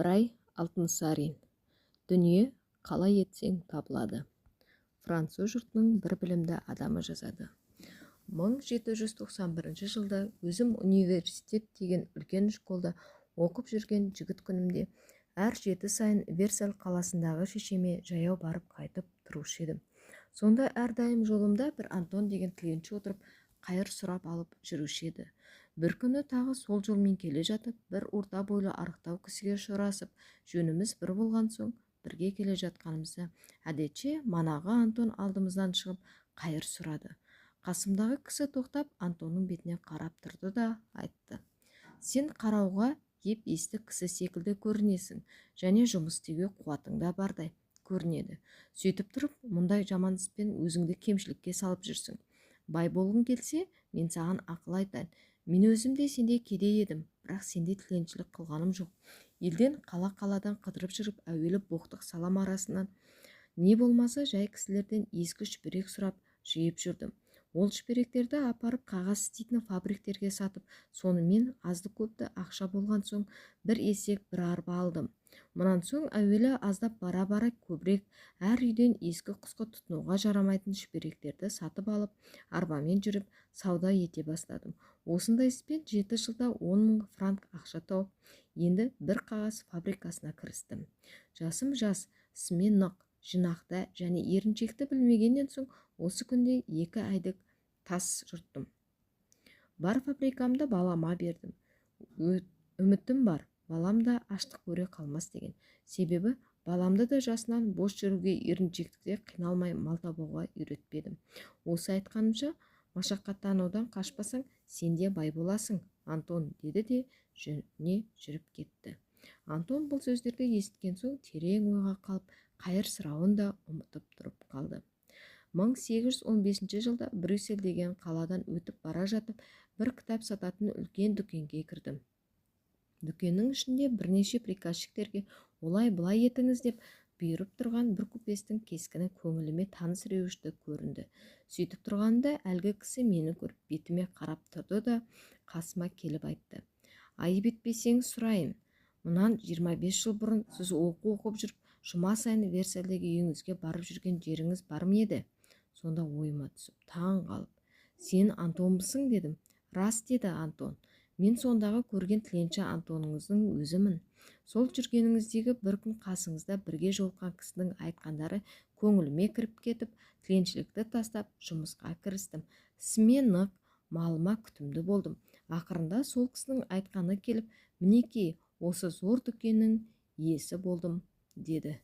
Ыбырай Алтынсарин. Дүние қалай етсең табылады. Француз жұртының бір білімді адамы жазады. 1791 жылда өзім университет деген үлкен школда оқып жүрген жігіт күнімде әр жеті сайын Версаль қаласындағы шешеме жаяу барып қайтып тұрушы едім. Сонда әрдайым жолымда бір Антон деген клиентші отырып, қайыр сұрап алып жүруші еді. Бір күні тағы сол жолмен келе жатып, бір орта бойлы арықтау кісіге ұшырасып, жөніміз бір болған соң, бірге келе жатқанымызда әдетше манағы Антон алдымыздан шығып қайыр сұрады. Қасымдағы кісі тоқтап Антонның бетіне қарап тұрды да айтты: сен қарауға еп есті кісі секілді көрінесің, және жұмыс істеуге қуатың да бардай көрінеді. Сөйтіп тұрып, мұндай жаман іспен өзіңді кемшілікке салып жүрсің. Бай болғың келсе, мен саған ақыл айтайын. Мен өзім де сенде кедей едім, бірақ сенде тіленшілік қылғаным жоқ. Елден қала-қаладан қыдырып жүріп, әуелі боқтық салам арасынан, не болмаса жай кісілерден ескі шүберек сұрап жиып жүрдім. Ол шүберектерді апарып қағаз істейтін фабриктерге сатып, сонымен азды-көпті ақша болған соң бір есек бір арба алдым. Мұнан соң әуелі аздап бара-бара көбірек әр үйден ескі құсқы тұтынуға жарамайтын шүберектерді сатып алып, арбамен жүріп сауда ете бастадым. Осындай іспен 7 жылда 10 000 франк ақша тауып, енді бір қағаз фабрикасына кірістім. Жасым жас, ісіме нық, жинақта және еріншекті білмегеннен соң осы күнде 2 айдық тас жұрттым. Бар фабрикамды балама бердім. Үмітім бар, балам да аштық көре қалмас деген. Себебі баламды да жасынан бос жүруге, еріншектікте қиналмай мал табуға үйретпедім. Осы айтқанымша, машақаттанудан қашпасаң, сен де бай боласың, Антон, деді де жөне жүріп кетті. Антон бұл сөздерді естіген соң терең ойға қалып, қайыр сұрауын да ұмытып тұрып қалды. 1815 жылда Брюссель деген қаладан өтіп бара жатып, бір кітап сататын үлкен дүкенге кірдім. Дүкеннің ішінде бірнеше приказчиктерге олай-бұлай етіңіз деп бұйырып тұрған бір купестің кескіні көңіліме таныс реуішті көрінді. Сөйтіп тұрғанда әлгі кісі мені көріп бетіме қарап тұрды да қасыма келіп айтты: айып етпесеңіз сұрайын, мұнан 25 жыл бұрын сіз оқу оқып жүріп, жұма сайын Версальдегі үйіңізге барып жүрген жеріңіз бар ма еді? Сонда ойыма түсіп, таң қалып: сен Антонбысың дедім. Рас, деді Антон. Мен сондағы көрген тіленші Антоныңыздың өзімін. Сол жүргеніңіздегі бір күн қасыңызда бірге жолыққан кісінің айтқандары көңіліме кіріп кетіп, тіленшілікті тастап жұмысқа кірістім. Ісіме нық, малыма күтімді болдым. Ақырында сол кісінің айтқаны келіп, мінекей осы зор дүкеннің иесі болдым, деді.